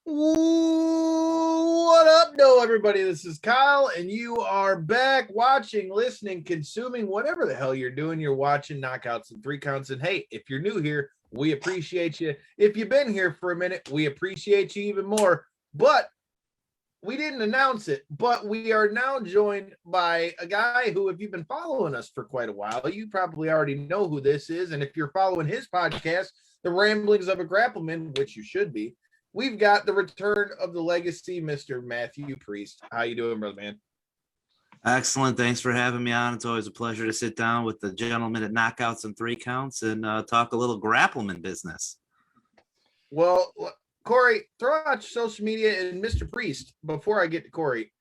What up, everybody? This is Kyle, and you are back watching, listening, consuming, whatever the hell you're doing. You're watching Knockouts and Three Counts. And hey, if you're new here, we appreciate you. If you've been here for a minute, we appreciate you even more. But we didn't announce it, but we are now joined by a guy who, if you've been following us for quite a while, you probably already know who this is. And if you're following his podcast, The Ramblings of a Grappleman, which you should be, we've got the return of the Legacy, Mr. Mathew Priest. How you doing, brother man? Excellent. Thanks for having me on. It's always a pleasure to sit down with the gentleman at Knockouts and Three Counts and talk a little grappleman business. Well, Corey, throw out your social media, and Mr. Priest, before I get to Corey,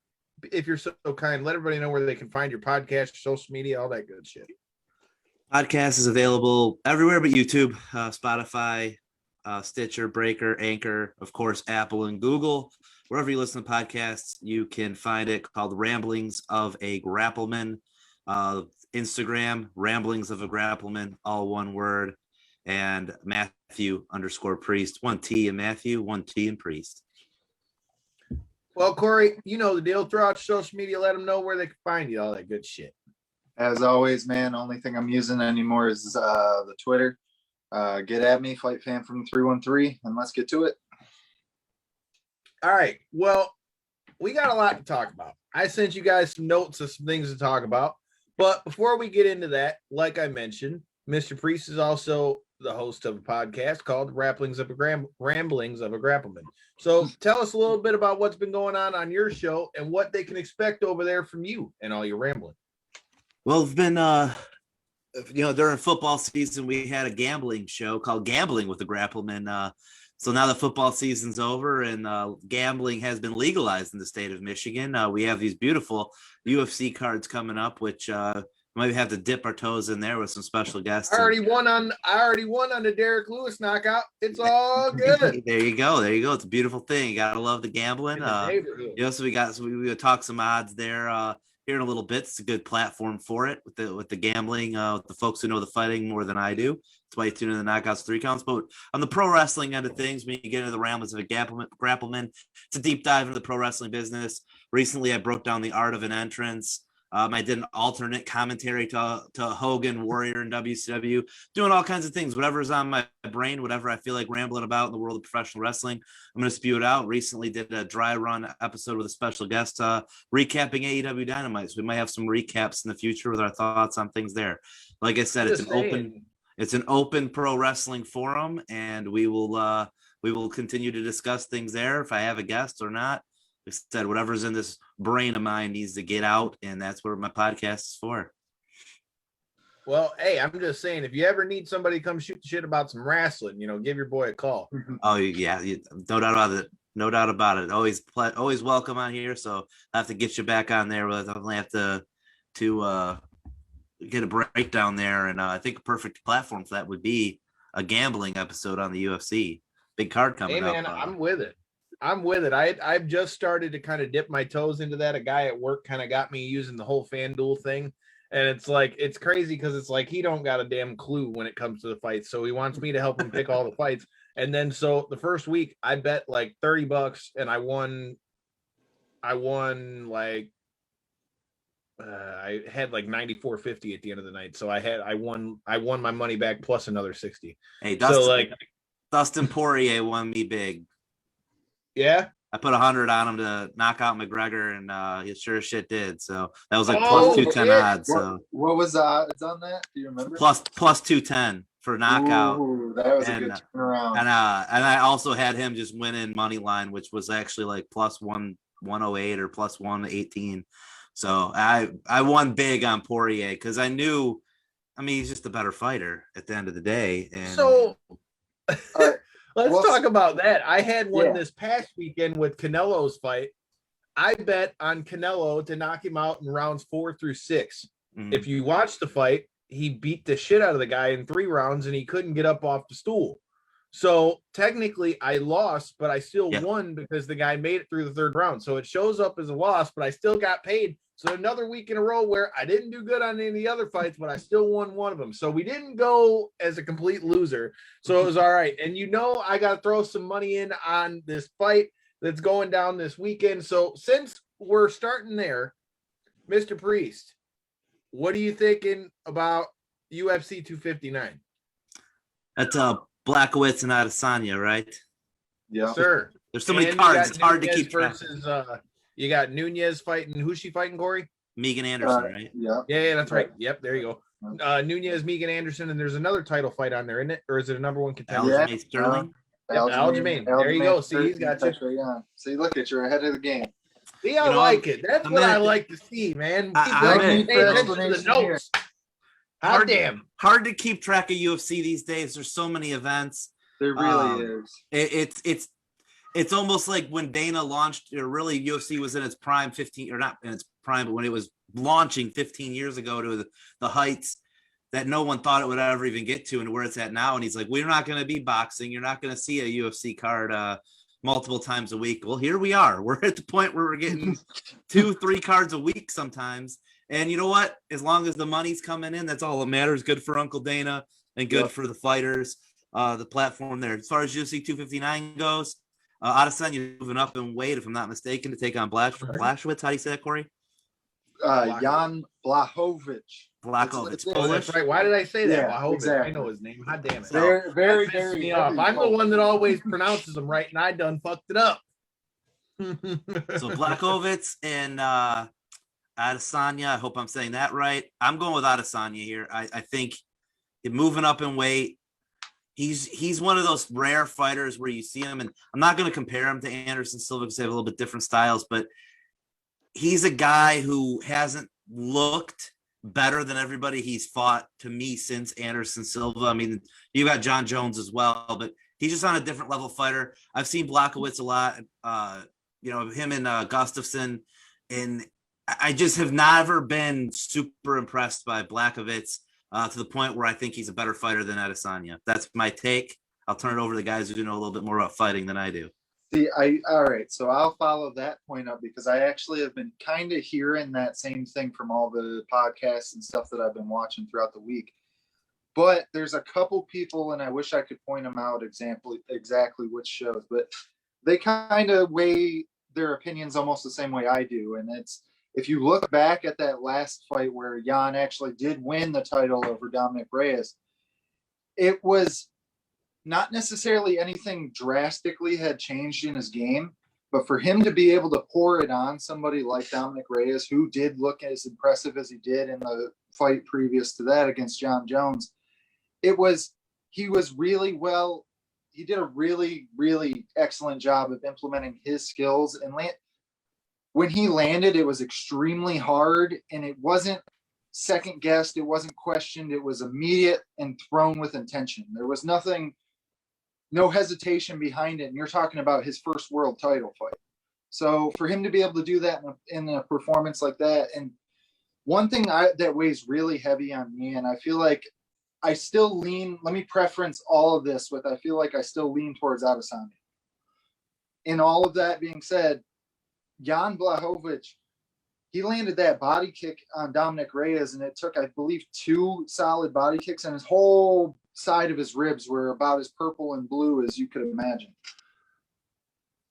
if you're so kind, let everybody know where they can find your podcast, social media, all that good shit. Podcast is available everywhere but YouTube, Spotify, Stitcher, Breaker, Anchor, of course, Apple and Google. Wherever you listen to podcasts, you can find it, called Ramblings of a Grappleman. Instagram, Ramblings of a Grappleman, all one word. And Mathew_Priest, 1 T in Matthew, 1 T in Priest. Well, Corey, you know the deal. Throw out your social media, let them know where they can find you, all that good shit. As always, man, only thing I'm using anymore is the Twitter. Get at me, Fight Fan from 313, and let's get to it. All right. Well, we got a lot to talk about. I sent you guys some notes of some things to talk about. But before we get into that, like I mentioned, Mr. Priest is also the host of a podcast called Ramblings of a Grappleman. So tell us a little bit about what's been going on your show and what they can expect over there from you and all your rambling. Well, it's been, during football season, we had a gambling show called Gambling with the Grappleman. So now the football season's over and gambling has been legalized in the state of Michigan. We have these beautiful UFC cards coming up, which might have to dip our toes in there with some special guests. I already won on the Derek Lewis knockout. It's all good. There you go. It's a beautiful thing. You gotta love the gambling. So we talk some odds there here in a little bit. It's a good platform for it with the gambling. With the folks who know the fighting more than I do. That's why you tune in the Knockouts 3 Counts. But on the pro wrestling end of things, when you get into the Ramblings of a Grappleman, it's a deep dive into the pro wrestling business. Recently, I broke down the art of an entrance. I did an alternate commentary to Hogan, Warrior, and WCW, doing all kinds of things, whatever's on my brain, whatever I feel like rambling about in the world of professional wrestling. I'm going to spew it out. Recently did a dry run episode with a special guest recapping AEW Dynamite. So we might have some recaps in the future with our thoughts on things there. Like I said, it's an open pro wrestling forum, and we will continue to discuss things there if I have a guest or not. Like I said, whatever's in this brain of mine needs to get out, and that's what my podcast is for. Well, hey, I'm just saying, if you ever need somebody to come shoot the shit about some wrestling, give your boy a call. Oh yeah, no doubt about it. No doubt about it. Always welcome on here. So I have to get you back on there. We'll definitely have to get a breakdown there, and I think a perfect platform for that would be a gambling episode on the UFC. Big card coming up. Hey man, I'm with it. I've just started to kind of dip my toes into that. A guy at work kind of got me using the whole FanDuel thing. And it's like, it's crazy because it's like he don't got a damn clue when it comes to the fights. So he wants me to help him pick all the fights. And then so the first week I bet like $30 and I won like I had like 94.50 at the end of the night. So I won my money back plus another 60. Hey, Dustin Poirier won me big. Yeah, I put 100 on him to knock out McGregor, and he sure as shit did. So that was like plus 210 odds. So what was the odds on that? Do you remember? Plus 210 for knockout. Ooh, that was a good turnaround. And I also had him just winning money line, which was actually like plus 108 or plus 118. So I won big on Poirier because I knew, he's just a better fighter at the end of the day. And so. Let's talk about that. I had one this past weekend with Canelo's fight. I bet on Canelo to knock him out in rounds 4 through 6. Mm-hmm. If you watch the fight, he beat the shit out of the guy in 3 rounds and he couldn't get up off the stool. So technically I lost, but I still won because the guy made it through the 3rd round. So it shows up as a loss, but I still got paid So another week in a row where I didn't do good on any of the other fights, but I still won one of them. So we didn't go as a complete loser. So it was all right. And I got to throw some money in on this fight that's going down this weekend. So since we're starting there, Mr. Priest, what are you thinking about UFC 259? That's Blackowitz and Adesanya, right? Yeah, sir. There's so many cards. It's hard to keep track. You got Nunez fighting. Who's she fighting, Corey? Megan Anderson, right? Yeah, that's right. Yep, there you go. Nunez, Megan Anderson, and there's another title fight on there, isn't it? Or is it a number one contender? Jamaine Sterling. Aljamain. There you go. See, he's got you. See, look at you're ahead of the game. See, I like it. That's what I like to see, man. Pay attention to the notes. Hard to keep track of UFC these days. There's so many events. There really is. It's almost like when Dana launched, or really UFC was in its prime 15, or not in its prime, but when it was launching 15 years ago to the heights that no one thought it would ever even get to, and where it's at now. And he's like, we're not going to be boxing. You're not going to see a UFC card multiple times a week. Well, here we are. We're at the point where we're getting 2-3 cards a week sometimes. And you know what? As long as the money's coming in, that's all that matters. Good for Uncle Dana and good for the fighters, the platform there. As far as UFC 259 goes, Adesanya moving up in weight, if I'm not mistaken, to take on Blachowicz. How do you say that, Corey? Jan Blachowicz. It's Oh, Polish. that's right. Why did I say that? Yeah, Blachowicz. exactly. I know his name. God damn it. Very me off. I'm the one that always pronounces them right, and I done fucked it up. So Blachowicz and Adesanya. I hope I'm saying that right. I'm going with Adesanya here. I think moving up in weight. He's one of those rare fighters where you see him, and I'm not going to compare him to Anderson Silva because they have a little bit different styles, but he's a guy who hasn't looked better than everybody he's fought to me since Anderson Silva. I mean, you got John Jones as well, but he's just on a different level fighter. I've seen Blachowicz a lot, him and Gustafsson, and I just have never been super impressed by Blachowicz. To the point where I think he's a better fighter than Adesanya. That's my take. I'll turn it over to the guys who do know a little bit more about fighting than I do. See, all right. So I'll follow that point up because I actually have been kind of hearing that same thing from all the podcasts and stuff that I've been watching throughout the week. But there's a couple people, and I wish I could point them out exactly which shows, but they kind of weigh their opinions almost the same way I do. And it's, if you look back at that last fight where Jan actually did win the title over Dominic Reyes, it was not necessarily anything drastically had changed in his game, but for him to be able to pour it on somebody like Dominic Reyes, who did look as impressive as he did in the fight previous to that against John Jones, he did a really, really excellent job of implementing his skills and when he landed, it was extremely hard, and it wasn't second guessed. It wasn't questioned. It was immediate and thrown with intention. There was no hesitation behind it. And you're talking about his first world title fight. So for him to be able to do that in a performance like that, and one thing that weighs really heavy on me, and I feel like I still lean, let me preference all of this with, I feel like I still lean towards Adesanya. In all of that being said, Jan Blachowicz, he landed that body kick on Dominic Reyes, and it took, I believe, 2 solid body kicks, and his whole side of his ribs were about as purple and blue as you could imagine.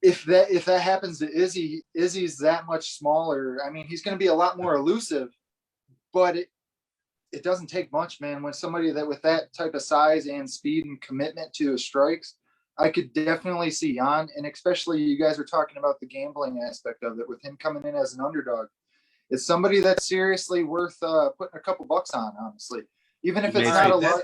If that happens to Izzy's that much smaller. I mean, he's going to be a lot more elusive, but it doesn't take much, man. When somebody that with that type of size and speed and commitment to his strikes, I could definitely see Jan, and especially you guys are talking about the gambling aspect of it with him coming in as an underdog. It's somebody that's seriously worth putting a couple bucks on, honestly. Even if it's not a lot.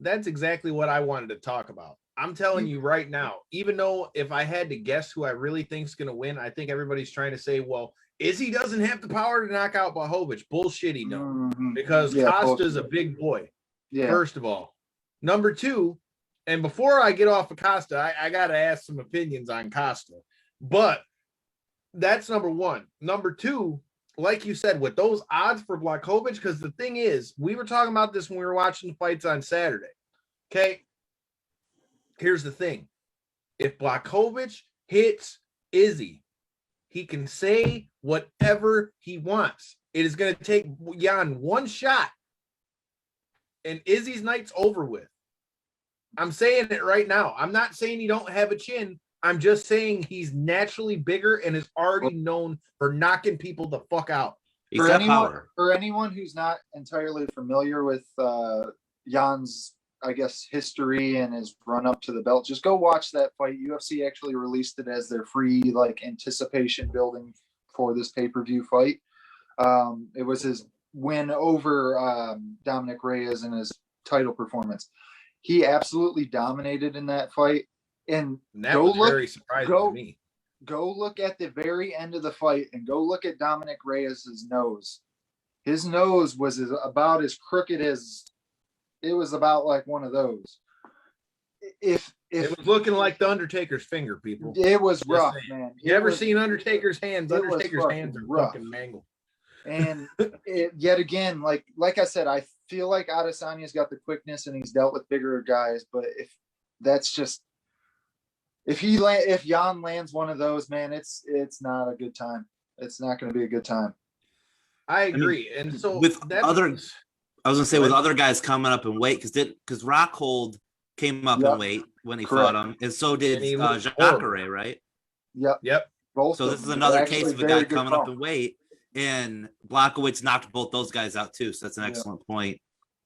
That's exactly what I wanted to talk about. I'm telling you right now, even though if I had to guess who I really think is going to win, I think everybody's trying to say, well, Izzy doesn't have the power to knock out Blachowicz. Bullshit, he don't. Because Costa's a big boy, first of all. Number 2, and before I get off of Costa, I got to ask some opinions on Costa. But that's number 1. Number 2, like you said, with those odds for Blachowicz, because the thing is, we were talking about this when we were watching the fights on Saturday. Okay? Here's the thing. If Blachowicz hits Izzy, he can say whatever he wants. It is going to take Jan one shot, and Izzy's night's over with. I'm saying it right now. I'm not saying he don't have a chin. I'm just saying he's naturally bigger and is already known for knocking people the fuck out. For anyone who's not entirely familiar with Jan's, I guess, history and his run up to the belt, just go watch that fight. UFC actually released it as their free anticipation building for this pay-per-view fight. It was his win over Dominic Reyes in his title performance. He absolutely dominated in that fight. And that was very surprising to me. Go look at the very end of the fight and go look at Dominic Reyes' nose. His nose was about as crooked as it was, about like one of those. If it was looking like the Undertaker's finger, people. It was rough, man. You ever seen Undertaker's hands? Undertaker's hands are fucking mangled. And yet again, like I said, I feel like Adesanya's got the quickness and he's dealt with bigger guys, but if Jan lands one of those, man, it's not a good time. It's not going to be a good time. I agree. And so with other guys coming up in weight, because Rockhold came up in weight when he fought him, and so did Jacare, right? Yep. Both. So this is another case of a guy coming up in weight, and Blachowicz knocked both those guys out too. So that's an excellent point.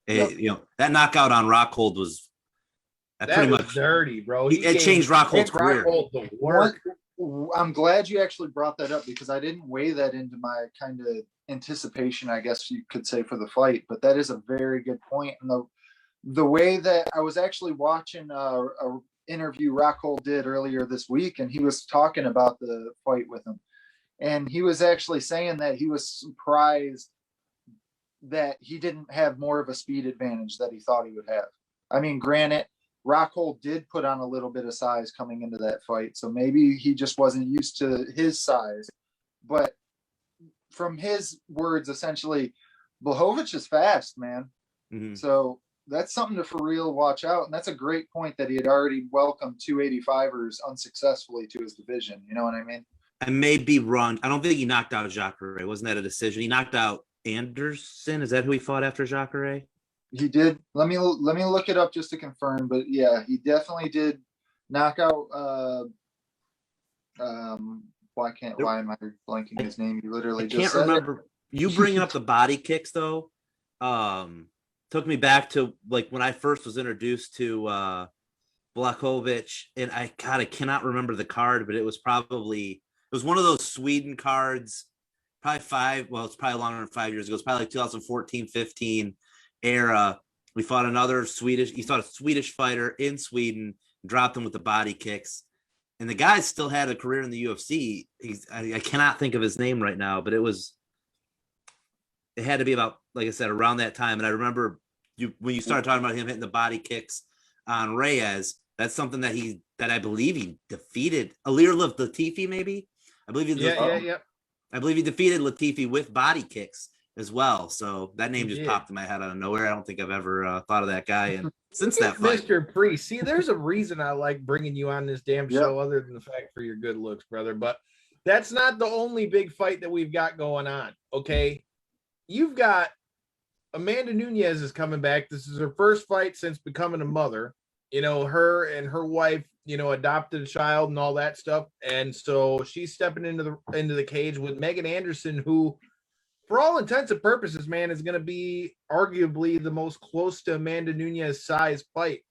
That knockout on Rockhold was pretty much dirty, bro. It changed Rockhold's career. I'm glad you actually brought that up, because I didn't weigh that into my kind of anticipation, I guess you could say, for the fight. But that is a very good point. And the way that I was actually watching a interview Rockhold did earlier this week, and he was talking about the fight with him, and he was actually saying that he was surprised that he didn't have more of a speed advantage that he thought he would have. I mean, granted, Rockhold did put on a little bit of size coming into that fight, so maybe he just wasn't used to his size. But from his words, essentially, Blachowicz is fast, man. Mm-hmm. So that's something to for real watch out. And that's a great point that he had already welcomed 285ers unsuccessfully to his division. You know what I mean? I may be wrong. I don't think he knocked out Jacare. Wasn't that a decision? He knocked out Anderson. Is that who he fought after Jacare? He did. Let me look it up just to confirm. But yeah, he definitely did knock out. Why am I blanking his name? You literally just can't remember. You bringing up the body kicks though, took me back to like when I first was introduced to Blachowicz, and I cannot remember the card, but it was one of those Sweden cards, it's probably longer than 5 years ago. It's probably like 2014, 15 era. He fought a Swedish fighter in Sweden, dropped him with the body kicks. And the guy still had a career in the UFC. I cannot think of his name right now, but it had to be about, like I said, around that time. And I remember when you started talking about him hitting the body kicks on Reyes, that's something that I believe he defeated Alir Latifi, maybe. I believe he defeated Latifi with body kicks as well. So that name just popped in my head out of nowhere. I don't think I've ever thought of that guy. And since that fight, Mr. Priest, see, there's a reason I like bringing you on this damn show, other than the fact for your good looks, brother. But that's not the only big fight that we've got going on. Okay, you've got Amanda Nunes is coming back. This is her first fight since becoming a mother. Her and her wife, adopted a child and all that stuff, and so she's stepping into the cage with Megan Anderson, who, for all intents and purposes, man, is going to be arguably the most close to Amanda Nunes size fight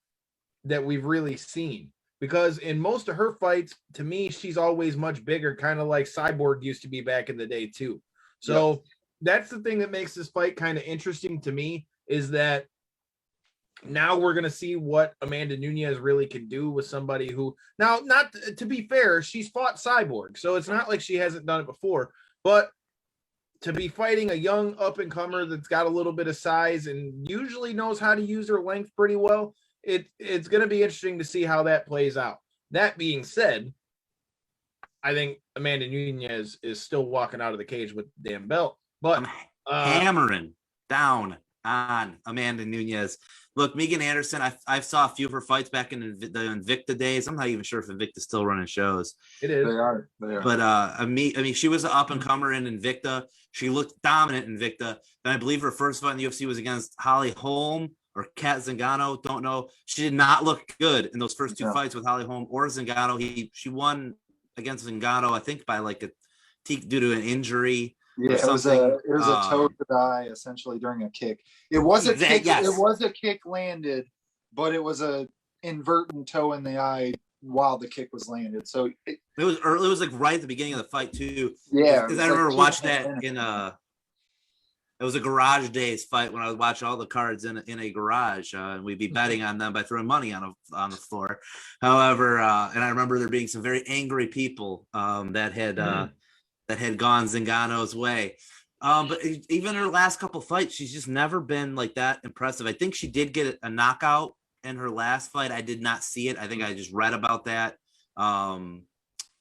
that we've really seen. Because in most of her fights, to me, she's always much bigger, kind of like Cyborg used to be back in the day too. So that's the thing that makes this fight kind of interesting to me, is that now we're going to see what Amanda Nunes really can do with somebody who, now, not to be fair, she's fought Cyborg, so it's not like she hasn't done it before, but to be fighting a young up-and-comer that's got a little bit of size and usually knows how to use her length pretty well, it's going to be interesting to see how that plays out. That being said, I think Amanda Nunes is still walking out of the cage with the damn belt. But I'm hammering down on Amanda Nunes. Look, Megan Anderson, I saw a few of her fights back in the Invicta days. I'm not even sure if Invicta's still running shows. It is. They are. But I mean, she was an up and comer in Invicta. She looked dominant in Invicta. And I believe her first fight in the UFC was against Holly Holm or Kat Zingano. Don't know. She did not look good in those first two fights with Holly Holm or Zingano. She won against Zingano, I think, by like due to an injury. Yeah, it was a toe to the eye essentially during a kick. It was a kick. Yes. It was a kick landed, but it was a inverting toe in the eye while the kick was landed. So it was early. It was like right at the beginning of the fight too. Yeah, because I remember watching that in it was a Garage Days fight when I was watching all the cards in a garage, and we'd be betting on them by throwing money on the floor. However, and I remember there being some very angry people that had gone Zingano's way. But even her last couple fights, she's just never been like that impressive. I think she did get a knockout in her last fight. I did not see it. I think I just read about that when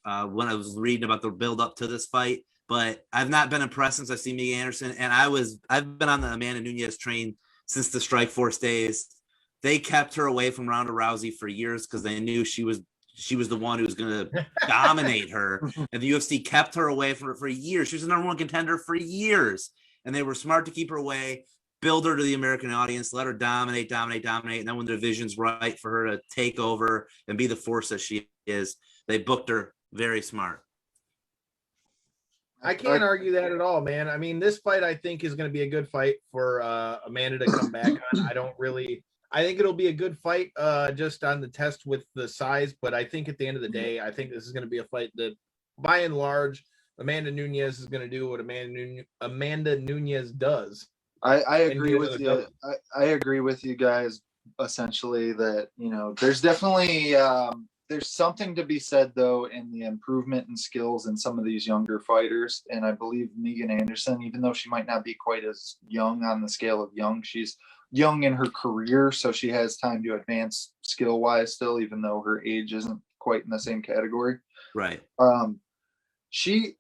I was reading about the build up to this fight. But I've not been impressed since I've seen Megan Anderson. And I've been on the Amanda Nunes train since the Strikeforce days. They kept her away from Ronda Rousey for years because they knew she was the one who was going to dominate her. And the UFC kept her away from her for years. She was the number one contender for years. And they were smart to keep her away, build her to the American audience, let her dominate. And then when the division's right for her to take over and be the force that she is, they booked her very smart. I can't argue that at all, man. I mean, this fight I think is going to be a good fight for Amanda to come back on. I think it'll be a good fight just on the test with the size, but I think at the end of the day, I think this is going to be a fight that by and large, Amanda Nunes is going to do what Amanda Nunes does. I agree with you. I agree with you guys essentially that, there's definitely there's something to be said though in the improvement in skills in some of these younger fighters. And I believe Megan Anderson, even though she might not be quite as young on the scale of young, she's young in her career, so she has time to advance skill wise still, even though her age isn't quite in the same category. Right. She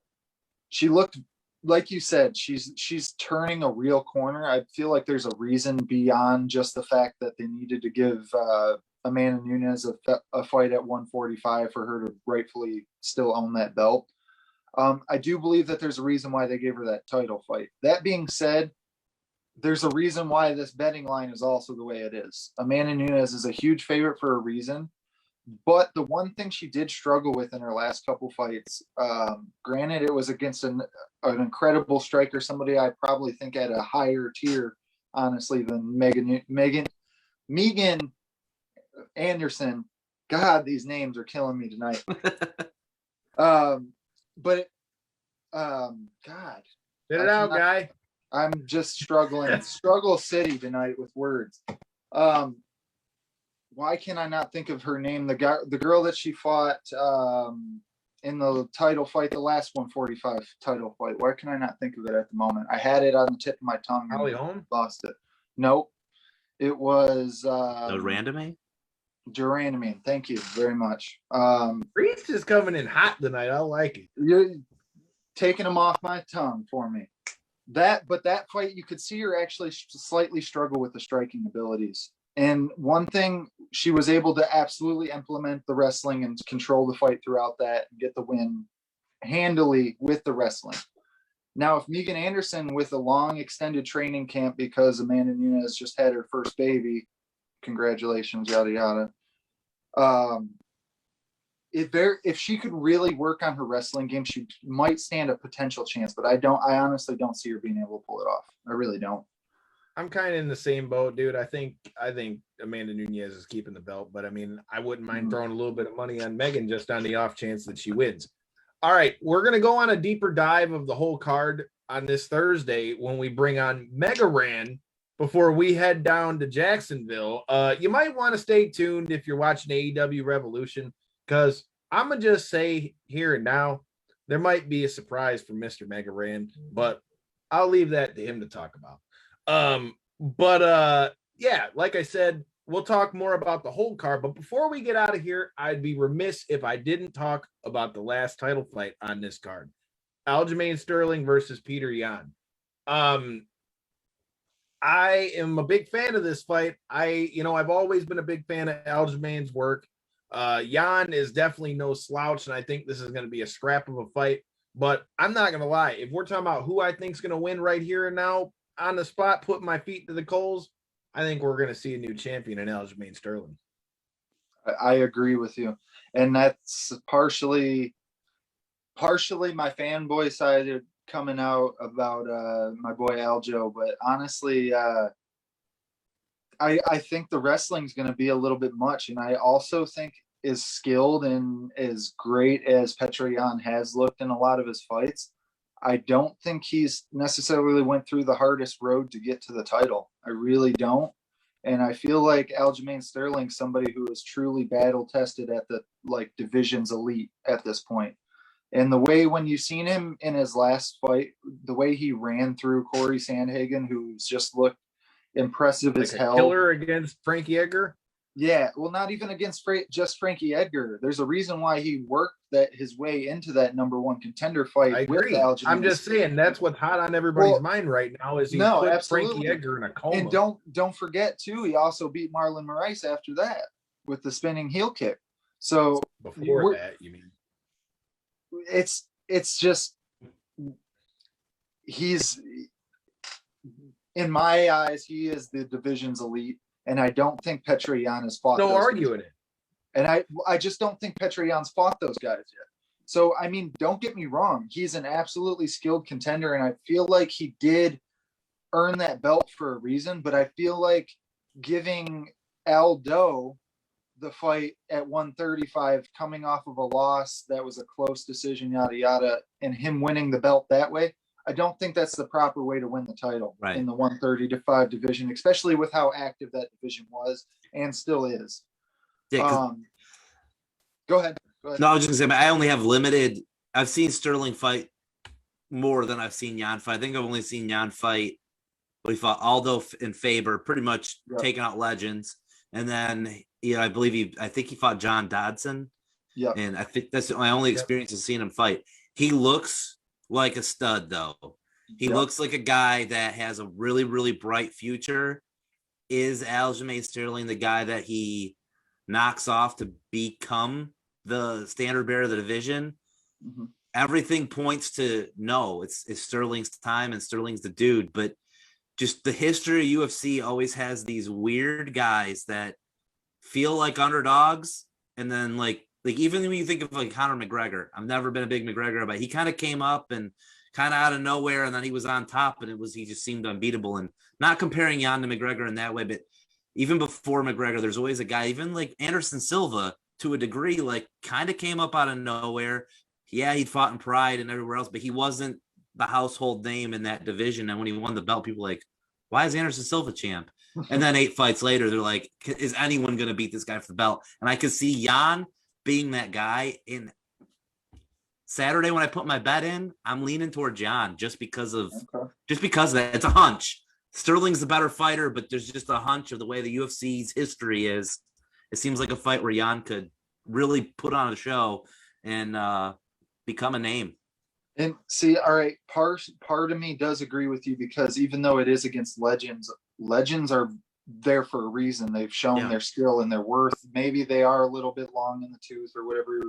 looked, like you said, she's turning a real corner. I feel like there's a reason beyond just the fact that they needed to give Amanda Nunes a fight at 145 for her to rightfully still own that belt. I do believe that there's a reason why they gave her that title fight. That being said, there's a reason why this betting line is also the way it is. Amanda Nunes is a huge favorite for a reason, but the one thing she did struggle with in her last couple fights, granted it was against an incredible striker, somebody I probably think at a higher tier, honestly, than Megan Anderson. God, these names are killing me tonight. God, get it out, guy. I'm just struggling. Struggle City tonight with words. Why can I not think of her name? The girl that she fought in the title fight, the last 145 title fight. Why can I not think of it at the moment? I had it on the tip of my tongue. Holly Holm? Lost it. Nope. It was Durandame? Durandame. Thank you very much. Priest is coming in hot tonight. I like it. You're taking them off my tongue for me. But that fight, you could see her actually slightly struggle with the striking abilities. And one thing, she was able to absolutely implement the wrestling and control the fight throughout that and get the win handily with the wrestling. Now, if Megan Anderson with a long extended training camp because Amanda Nunes just had her first baby, congratulations, yada, yada. If she could really work on her wrestling game, she might stand a potential chance, but I honestly don't see her being able to pull it off. I really don't. I'm kind of in the same boat, dude. I think Amanda Nunes is keeping the belt, but I mean, I wouldn't mind throwing a little bit of money on Megan just on the off chance that she wins. All right, we're going to go on a deeper dive of the whole card on this Thursday when we bring on Mega Ran before we head down to Jacksonville. You might want to stay tuned if you're watching AEW Revolution, because I'm going to just say here and now, there might be a surprise for Mr. Mega Ran, but I'll leave that to him to talk about. Yeah, like I said, we'll talk more about the whole card. But before we get out of here, I'd be remiss if I didn't talk about the last title fight on this card. Jamaine Sterling versus Peter Yan. I am a big fan of this fight. I've always been a big fan of Aljamain's work. Jan is definitely no slouch, and I think this is going to be a scrap of a fight. But I'm not going to lie. If we're talking about who I think is going to win right here and now on the spot, putting my feet to the coals, I think we're going to see a new champion in Jamaine Sterling. I agree with you. And that's partially my fanboy side coming out about my boy Aljo. But honestly, I think the wrestling's going to be a little bit much. And I also think as skilled and as great as Petr Yan has looked in a lot of his fights, I don't think he's necessarily went through the hardest road to get to the title. I really don't. And I feel like Aljamain Sterling, somebody who is truly battle tested at the division's elite at this point. And the way when you've seen him in his last fight, the way he ran through Corey Sandhagen, who's just looked impressive as hell. Killer against Frankie Edgar? Yeah, well, not even against just Frankie Edgar. There's a reason why he worked his way into that number one contender fight. I agree. I'm just saying that's what's hot on everybody's mind right now is he put absolutely. Frankie Edgar in a coma. And don't forget too, he also beat Marlon Moraes after that with the spinning heel kick. So before that, you mean? It's just he's, in my eyes, he is the division's elite. And I don't think Petr Yan has fought. No arguing it. And I just don't think Petr Yan's fought those guys yet. So, I mean, don't get me wrong. He's an absolutely skilled contender. And I feel like he did earn that belt for a reason. But I feel like giving Aldo the fight at 135, coming off of a loss that was a close decision, yada, yada, and him winning the belt that way, I don't think that's the proper way to win the title in the 135 division, especially with how active that division was and still is. Yeah, go ahead. No, I was just gonna say, I only have limited. I've seen Sterling fight more than I've seen Jan fight. I think I've only seen Jan fight. We fought Aldo and Faber, pretty much taking out legends, and then I think he fought John Dodson. Yeah, and I think that's my only experience of seeing him fight. He looks like a stud, though. He looks like a guy that has a really, really bright future. Is Aljamain Sterling the guy that he knocks off to become the standard bearer of the division? Mm-hmm. Everything points to no. It's Sterling's time, and Sterling's the dude. But just the history of UFC always has these weird guys that feel like underdogs, and then like even when you think of like Conor McGregor, I've never been a big McGregor, but he kind of came up and kind of out of nowhere, and then he was on top, and he just seemed unbeatable. And not comparing Jan to McGregor in that way, but even before McGregor, there's always a guy, even like Anderson Silva to a degree, like kind of came up out of nowhere. Yeah, he'd fought in Pride and everywhere else, but he wasn't the household name in that division. And when he won the belt, people were like, why is Anderson Silva champ? And then 8 fights later, they're like, is anyone going to beat this guy for the belt? And I could see Jan being that guy. In Saturday when I put my bet in, I'm leaning toward Jan just because of that. It's a hunch. Sterling's the better fighter, but there's just a hunch of the way the UFC's history is. It seems like a fight where Jan could really put on a show and become a name. And see, all right, part of me does agree with you, because even though it is against legends are there for a reason. They've shown their skill and their worth. Maybe they are a little bit long in the tooth, or whatever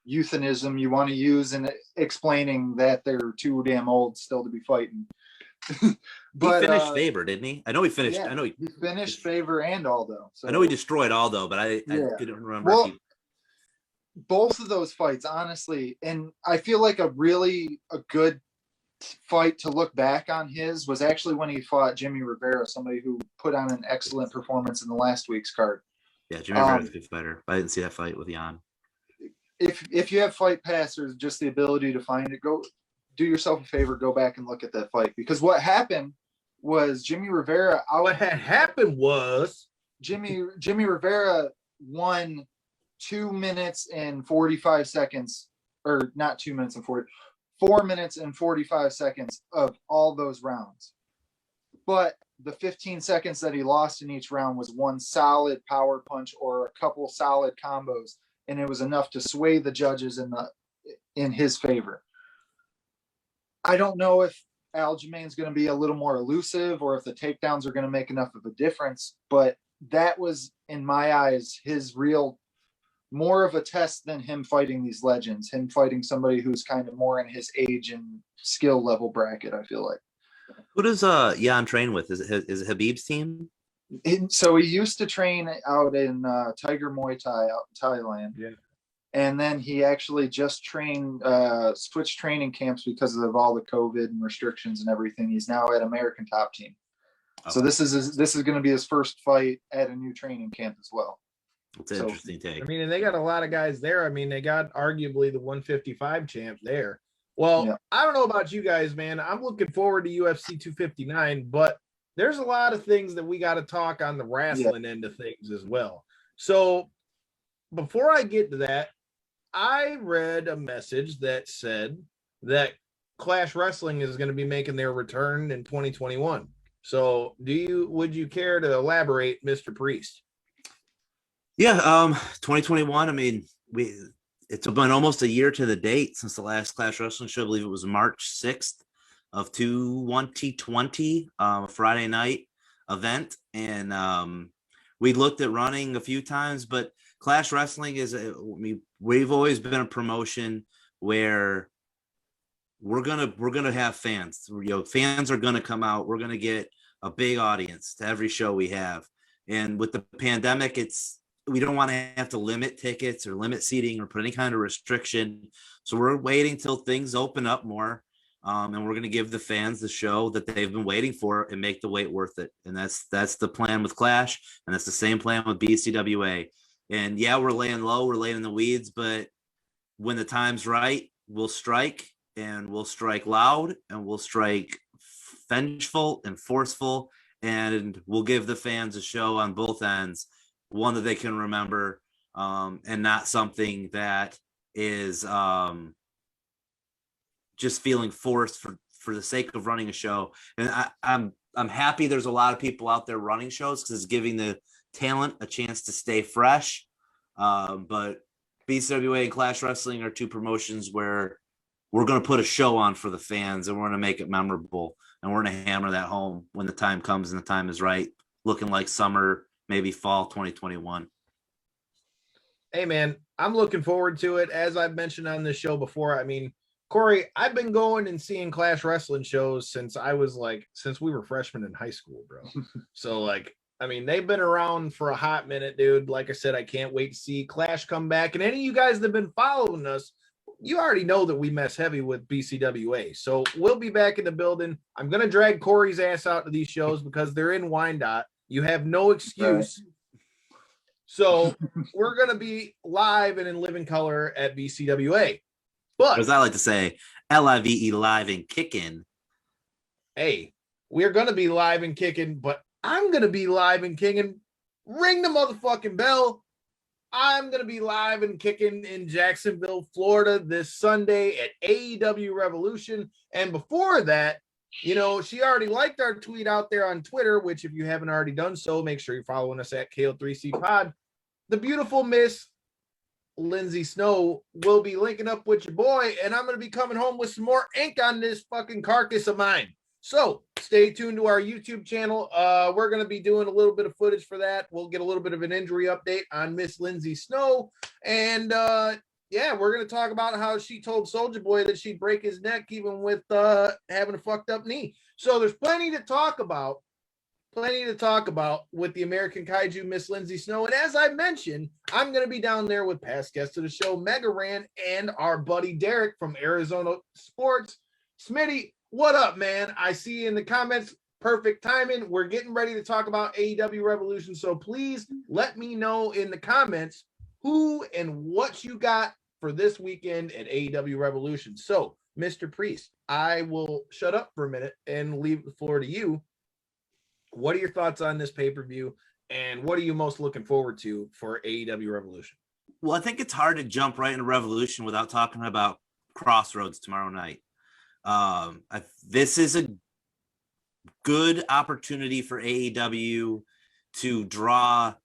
euphemism you want to use in explaining that they're too damn old still to be fighting. But he finished Faber, didn't he? I know he finished. I know he finished Faber and Aldo. So. I know he destroyed Aldo, but I didn't remember. Well, both of those fights, honestly, and I feel like a good fight to look back on his was actually when he fought Jimmy Rivera, somebody who put on an excellent performance in the last week's card. Yeah, Jimmy Rivera's a good fighter. I didn't see that fight with Jan. If you have Fight Pass or just the ability to find it, go do yourself a favor, go back and look at that fight, because what happened was Jimmy Rivera Jimmy Rivera won 2 minutes and 45 seconds, or not 2 minutes and 4 minutes and 45 seconds of all those rounds. But the 15 seconds that he lost in each round was one solid power punch or a couple solid combos, and it was enough to sway the judges in his favor. I don't know if Aljamain's going to be a little more elusive or if the takedowns are going to make enough of a difference. But that was, in my eyes, his real more of a test than him fighting these legends, him fighting somebody who's kind of more in his age and skill level bracket, I feel like. Who does Jan train with? Is it Habib's team? So he used to train out in Tiger Muay Thai out in Thailand. Yeah. And then he actually just switched training camps because of all the COVID and restrictions and everything. He's now at American Top Team. Okay. So this is going to be his first fight at a new training camp as well. It's an interesting take. I mean, and they got a lot of guys there. I mean, they got arguably the 155 champ there. Well, yeah. I don't know about you guys, man. I'm looking forward to UFC 259, but there's a lot of things that we got to talk on the wrestling end of things as well. So before I get to that, I read a message that said that Clash Wrestling is going to be making their return in 2021. So would you care to elaborate, Mr. Priest? Yeah, 2021. I mean, it's been almost a year to the date since the last Clash Wrestling show. I believe it was March 6th of 2020, Friday night event. And we looked at running a few times, but Clash Wrestling we've always been a promotion where we're gonna have fans. Fans are gonna come out. We're gonna get a big audience to every show we have. And with the pandemic, we don't want to have to limit tickets or limit seating or put any kind of restriction. So we're waiting till things open up more. And we're going to give the fans the show that they've been waiting for and make the wait worth it. And that's the plan with Clash. And that's the same plan with BCWA. And yeah, we're laying low, we're laying in the weeds, but when the time's right, we'll strike, and we'll strike loud, and we'll strike vengeful and forceful. And we'll give the fans a show on both ends, one that they can remember, and not something that is just feeling forced for the sake of running a show. And I'm happy there's a lot of people out there running shows because it's giving the talent a chance to stay fresh. But BCWA and Clash Wrestling are two promotions where we're going to put a show on for the fans, and we're going to make it memorable, and we're going to hammer that home when the time comes and the time is right, looking like summer, maybe fall 2021. Hey man, I'm looking forward to it. As I've mentioned on this show before, I mean, Corey, I've been going and seeing Clash Wrestling shows since we were freshmen in high school, bro. So I mean, they've been around for a hot minute, dude. Like I said, I can't wait to see Clash come back. And any of you guys that have been following us, you already know that we mess heavy with BCWA. So we'll be back in the building. I'm going to drag Corey's ass out to these shows because they're in Wyandotte. You have no excuse. Right. So we're going to be live and in living color at BCWA. But as I like to say, LIVE live and kicking. Hey, we're going to be live and kicking, but I'm going to be live and kicking. Ring the motherfucking bell. I'm going to be live and kicking in Jacksonville, Florida this Sunday at AEW Revolution. And before that, she already liked our tweet out there on Twitter, which if you haven't already done so, make sure you're following us at KO3C Pod. The beautiful Miss Lindsay Snow will be linking up with your boy, and I'm going to be coming home with some more ink on this fucking carcass of mine. So stay tuned to our YouTube channel. We're going to be doing a little bit of footage for that. We'll get a little bit of an injury update on Miss Lindsay Snow. And we're going to talk about how she told Soulja Boy that she'd break his neck even with having a fucked up knee. So there's plenty to talk about with the American Kaiju, Miss Lindsay Snow. And as I mentioned, I'm going to be down there with past guests of the show, Mega Ran, and our buddy Derek from Arizona Sports. Smitty, what up, man? I see you in the comments. Perfect timing. We're getting ready to talk about AEW Revolution. So please let me know in the comments who and what you got for this weekend at AEW Revolution. So, Mr. Priest, I will shut up for a minute and leave the floor to you. What are your thoughts on this pay-per-view, and what are you most looking forward to for AEW Revolution? Well, I think it's hard to jump right into Revolution without talking about Crossroads tomorrow night. This is a good opportunity for AEW to draw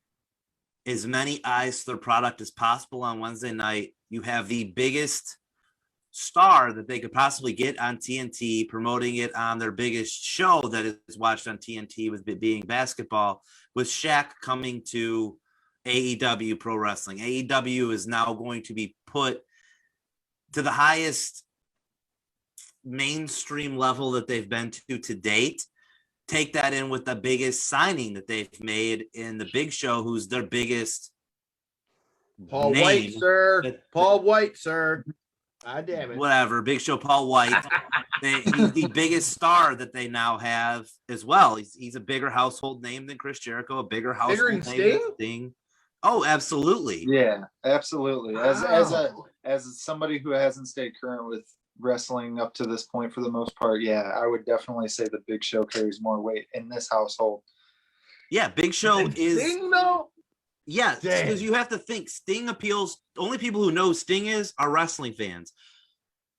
as many eyes to their product as possible on Wednesday night. You have the biggest star that they could possibly get on TNT, promoting it on their biggest show that is watched on TNT, with it being basketball, with Shaq coming to AEW Pro Wrestling. AEW is now going to be put to the highest mainstream level that they've been to date. Take that in with the biggest signing that they've made in the Big Show, who's their biggest Paul name. White, sir. Paul White, sir. Ah, damn it. Whatever. Big Show Paul White. He's the biggest star that they now have as well. He's a bigger household name than Chris Jericho, a bigger household name than Sting. Oh, absolutely. Yeah, absolutely. Wow. As somebody who hasn't stayed current with wrestling up to this point for the most part, yeah, I would definitely say the Big Show carries more weight in this household. Yeah, Big Show is Sting, though? Yeah, because you have to think Sting appeals. Only people who know Sting are wrestling fans.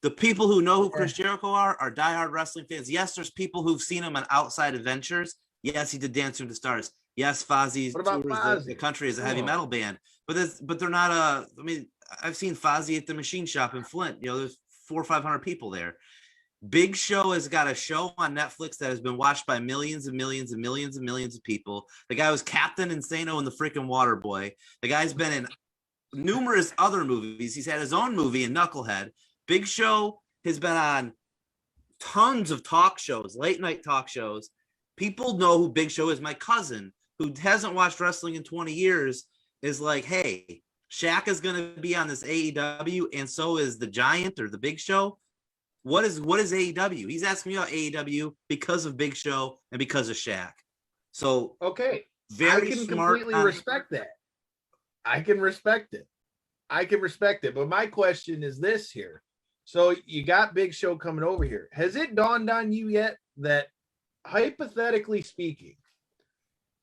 The people who know who Chris Jericho are diehard wrestling fans. Yes, there's people who've seen him on Outside Adventures. Yes, he did Dance with the Stars. Yes, Fozzy tours the country as a heavy metal band. But they're not I mean, I've seen Fozzy at the Machine Shop in Flint. You know, there's 400 or 500 people there. Big Show has got a show on Netflix that has been watched by millions and millions and millions and millions of people. The guy was Captain Insano in the freaking Waterboy. The guy's been in numerous other movies. He's had his own movie in Knucklehead. Big Show has been on tons of talk shows, late night talk shows. People know who Big Show is. My cousin, who hasn't watched wrestling in 20 years, is like, hey, Shaq is going to be on this AEW, and so is the Giant or the Big Show. What is AEW? He's asking me about AEW because of Big Show and because of Shaq. So okay, very I can smart. Completely respect that. I can respect it. But my question is this here. So you got Big Show coming over here. Has it dawned on you yet that, hypothetically speaking,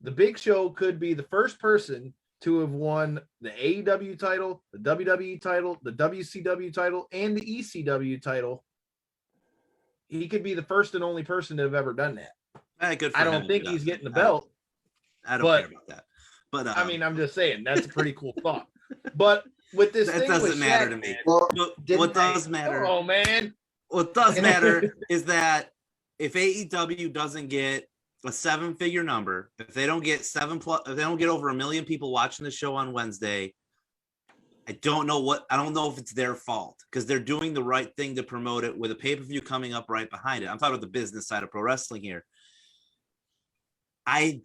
the Big Show could be the first person to have won the AEW title, the WWE title, the WCW title, and the ECW title? He could be the first and only person to have ever done that. Good for I him. don't think he's getting the belt. I don't care about that. But I mean, I'm just saying that's a pretty cool thought. But with this, that doesn't matter to me. What does matter? Oh man, what does matter is that if AEW doesn't get a 7-figure number, if they don't get if they don't get over 1 million people watching the show on Wednesday, I don't know if it's their fault, because they're doing the right thing to promote it with a pay-per-view coming up right behind it. I'm talking about the business side of pro wrestling here. I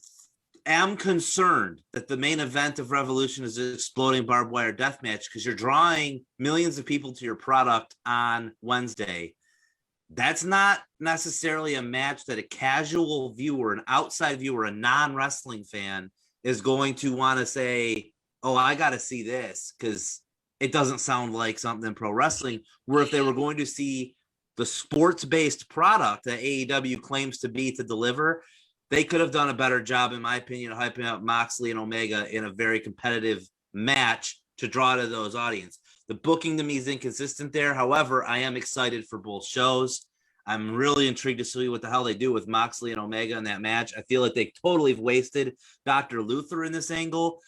am concerned that the main event of Revolution is an exploding barbed wire death match, because you're drawing millions of people to your product on Wednesday. That's not necessarily a match that a casual viewer, an outside viewer, a non-wrestling fan is going to want to say, oh, I got to see this, because it doesn't sound like something in pro wrestling. Where if they were going to see the sports-based product that AEW claims to deliver, they could have done a better job, in my opinion, of hyping up Moxley and Omega in a very competitive match to draw to those audience. The booking to me is inconsistent there. However, I am excited for both shows. I'm really intrigued to see what the hell they do with Moxley and Omega in that match. I feel like they totally wasted Dr. Luther in this angle.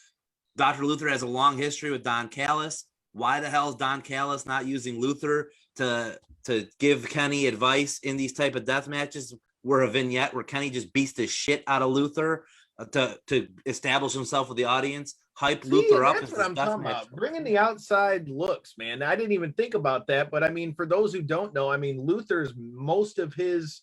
Dr. Luther has a long history with Don Callis. Why the hell is Don Callis not using Luther to give Kenny advice in these type of death matches, where a vignette where Kenny just beats the shit out of Luther to establish himself with the audience, hype Luther up? That's what I'm talking about. Bringing the outside looks, man. I didn't even think about that, but I mean, for those who don't know, I mean, Luther's most of his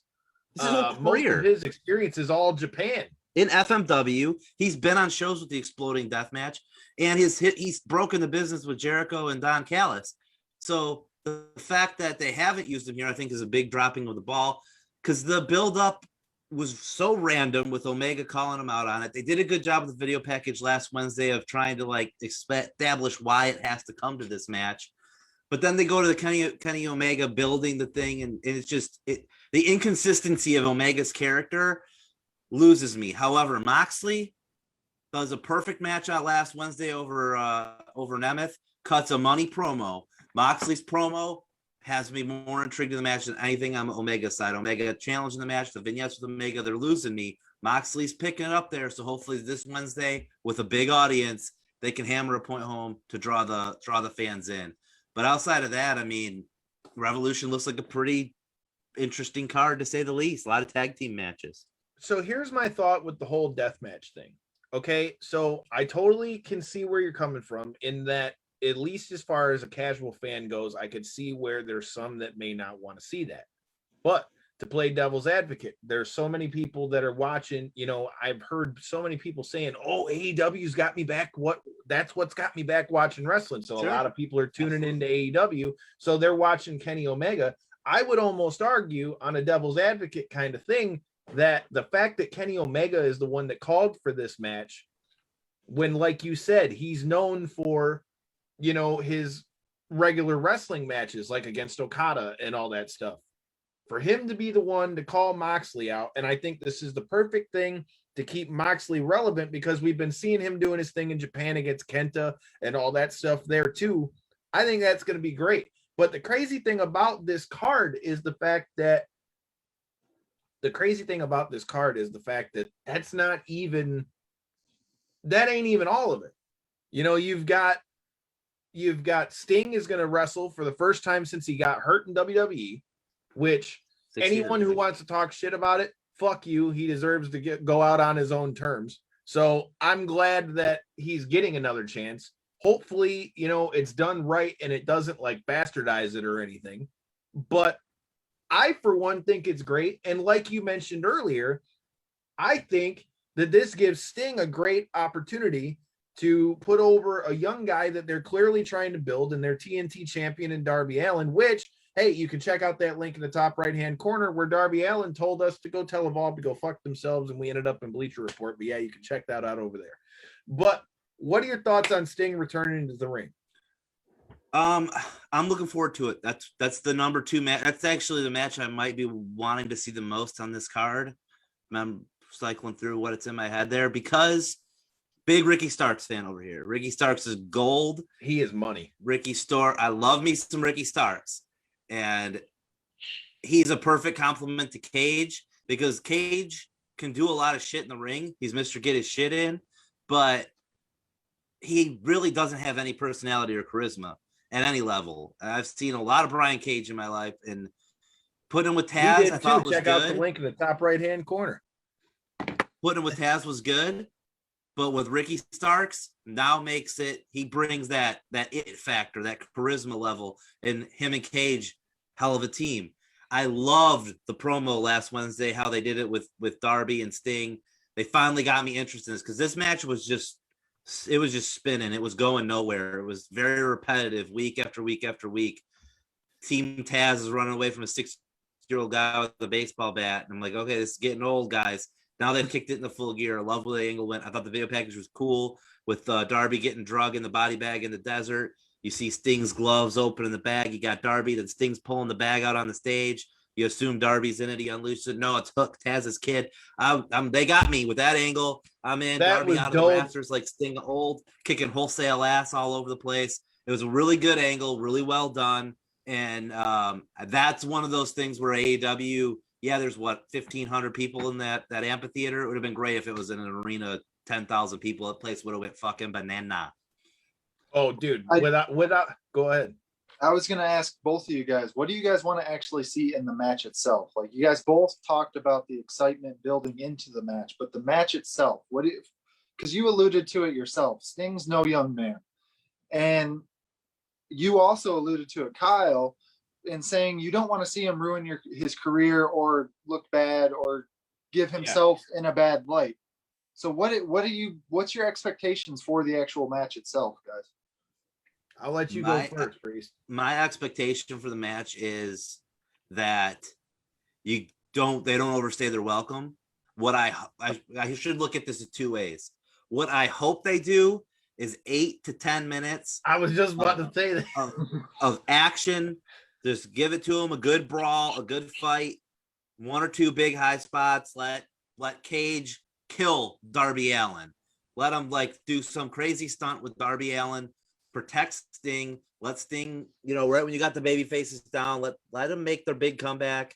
experience is all Japan. In FMW, he's been on shows with the Exploding Deathmatch, and he's broken the business with Jericho and Don Callis. So the fact that they haven't used him here, I think, is a big dropping of the ball, because the build-up was so random with Omega calling him out on it. They did a good job with the video package last Wednesday of trying to establish why it has to come to this match. But then they go to the Kenny Omega building the thing, and it's just the inconsistency of Omega's character loses me. However, Moxley does a perfect match out last Wednesday over Nemeth, cuts a money promo. Moxley's promo has me more intrigued in the match than anything on Omega's side. Omega challenging the match, the vignettes with Omega, they're losing me. Moxley's picking it up there, so hopefully this Wednesday with a big audience, they can hammer a point home to draw the fans in. But outside of that, I mean, Revolution looks like a pretty interesting card, to say the least. A lot of tag team matches. So here's my thought with the whole deathmatch thing. Okay, so I totally can see where you're coming from in that, at least as far as a casual fan goes, I could see where there's some that may not want to see that. But to play devil's advocate, there's so many people that are watching. I've heard so many people saying, "Oh, AEW's got me back." That's what's got me back watching wrestling. So Sure. A lot of people are tuning into AEW, so they're watching Kenny Omega. I would almost argue, on a devil's advocate kind of thing, that the fact that Kenny Omega is the one that called for this match, when, like you said, he's known for, his regular wrestling matches, like against Okada and all that stuff, for him to be the one to call Moxley out. And I think this is the perfect thing to keep Moxley relevant, because we've been seeing him doing his thing in Japan against Kenta and all that stuff there too. I think that's going to be great. But the crazy thing about this card is the fact that that ain't even all of it. You've got Sting is going to wrestle for the first time since he got hurt in WWE, which anyone who wants to talk shit about it, fuck you. He deserves to go out on his own terms. So I'm glad that he's getting another chance. Hopefully, it's done right and it doesn't like bastardize it or anything. But I, for one, think it's great. And like you mentioned earlier, I think that this gives Sting a great opportunity to put over a young guy that they're clearly trying to build, and their TNT champion in Darby Allin, which, hey, you can check out that link in the top right-hand corner where Darby Allin told us to go tell Evolve to go fuck themselves, and we ended up in Bleacher Report. But yeah, you can check that out over there. But what are your thoughts on Sting returning into the ring? I'm looking forward to it. That's the number 2 match. That's actually the match I might be wanting to see the most on this card. I'm cycling through what it's in my head there, because big Ricky Starks fan over here. Ricky Starks is gold. He is money. I love me some Ricky Starks. And he's a perfect compliment to Cage, because Cage can do a lot of shit in the ring. He's Mr. Get His Shit In, but he really doesn't have any personality or charisma at any level. I've seen a lot of Brian Cage in my life, and putting him with Taz, I thought was good. Check out the link in the top right-hand corner. Putting him with Taz was good, but with Ricky Starks, now he brings that it factor, that charisma level, and him and Cage, hell of a team. I loved the promo last Wednesday, how they did it with Darby and Sting. They finally got me interested in this, because this match was just spinning. It was going nowhere. It was very repetitive week after week after week. Team Taz is running away from a 6-year-old guy with a baseball bat. And I'm like, okay, this is getting old, guys. Now they've kicked it into full gear. I love where the angle went. I thought the video package was cool, with Darby getting drug in the body bag in the desert. You see Sting's gloves open in the bag. You got Darby, then Sting's pulling the bag out on the stage. You assume Darby's in it. He unleashes it. No, it's Hook, Taz's kid. They got me with that angle. I'm in. That Darby out of the rafters like Sting old, kicking wholesale ass all over the place. It was a really good angle, really well done. And that's one of those things where AEW, there's 1,500 people in that amphitheater. It would have been great if it was in an arena, 10,000 people. That place would have went fucking banana. Oh, dude, without go ahead. I was going to ask both of you guys, what do you guys want to actually see in the match itself? Like, you guys both talked about the excitement building into the match, but the match itself, because you alluded to it yourself, Sting's no young man. And you also alluded to it, Kyle, in saying you don't want to see him ruin his career or look bad or give himself in a bad light. So what's your expectations for the actual match itself, guys? I'll let you go first, Priest. My expectation for the match is that they don't overstay their welcome. What I should look at this in 2 ways. What I hope they do is 8 to 10 minutes. I was just about to say that. of action. Just give it to them, a good brawl, a good fight, 1 or 2 big high spots. Let Cage kill Darby Allin. Let him do some crazy stunt with Darby Allin. Protect Sting. Let Sting, right when you got the baby faces down, let them make their big comeback,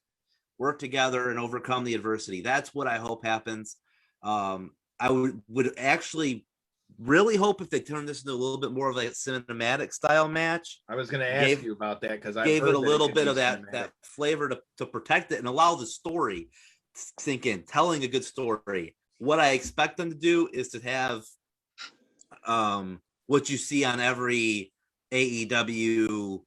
work together and overcome the adversity. That's what I hope happens. I would actually really hope if they turn this into a little bit more of a cinematic style match. I was going to ask you about that because I gave it a little bit of that flavor to protect it and allow the story to sink in, telling a good story. What I expect them to do is to have what you see on every AEW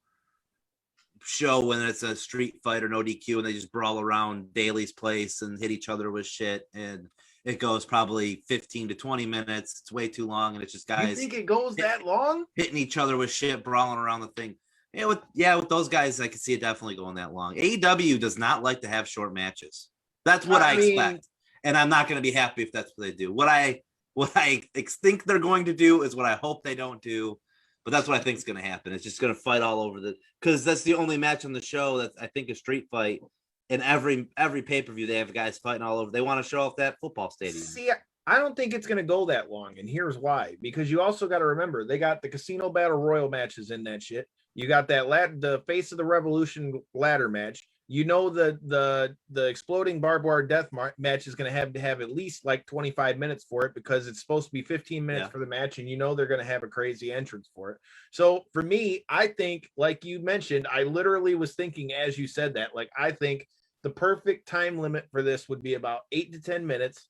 show when it's a street fight or no DQ and they just brawl around Daly's place and hit each other with shit, and it goes probably 15 to 20 minutes. It's way too long, and it's just guys. You think it goes that long? Hitting each other with shit, brawling around the thing. Yeah, with those guys, I can see it definitely going that long. AEW does not like to have short matches. That's what I expect, and I'm not going to be happy if that's what they do. What I think they're going to do is what I hope they don't do. But that's what I think is going to happen. It's just going to fight all over because that's the only match on the show that I think a street fight. In every pay-per-view, they have guys fighting all over. They want to show off that football stadium. See, I don't think it's going to go that long, and here's why. Because you also got to remember, they got the Casino Battle Royal matches in that shit. You got the Face of the Revolution ladder match. You know the exploding barbed wire death match is going to have at least like 25 minutes for it because it's supposed to be 15 minutes for the match, and you know they're going to have a crazy entrance for it. So for me, I think, like you mentioned, I literally was thinking as you said that, like I think the perfect time limit for this would be about 8 to 10 minutes.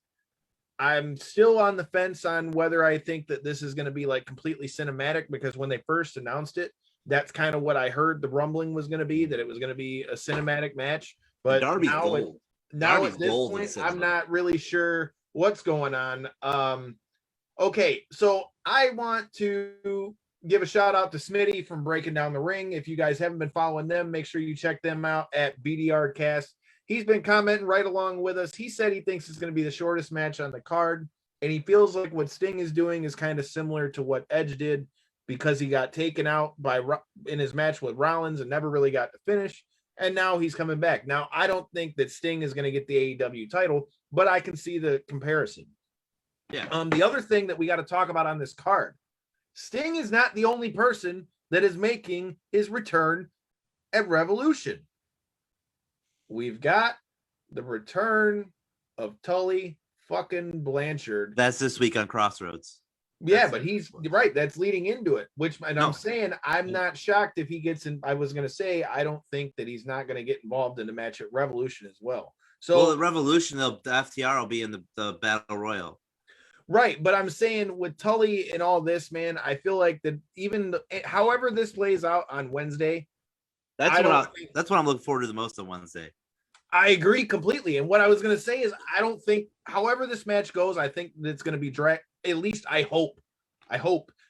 I'm still on the fence on whether I think that this is going to be like completely cinematic because when they first announced it, that's kind of what I heard the rumbling was going to be, that it was going to be a cinematic match. But now at this point, I'm not really sure what's going on. Okay, so I want to give a shout out to Smitty from Breaking Down the Ring. If you guys haven't been following them, make sure you check them out at BDR Cast. He's been commenting right along with us. He said he thinks it's going to be the shortest match on the card, and he feels like what Sting is doing is kind of similar to what Edge did, because he got taken out in his match with Rollins and never really got to finish. And now he's coming back. Now, I don't think that Sting is going to get the AEW title, but I can see the comparison. Yeah. The other thing that we got to talk about on this card, Sting is not the only person that is making his return at Revolution. We've got the return of Tully fucking Blanchard. That's this week on Crossroads. Yeah, but he's right. That's leading into it, I'm saying I'm not shocked if he gets in. I was going to say, I don't think that he's not going to get involved in the match at Revolution as well. So the Revolution, the FTR will be in the Battle Royal. Right. But I'm saying with Tully and all this, man, I feel like that however this plays out on Wednesday, that's what I'm looking forward to the most on Wednesday. I agree completely. And what I was going to say is, I don't think, however this match goes, I think it's going to be dragged. At least I hope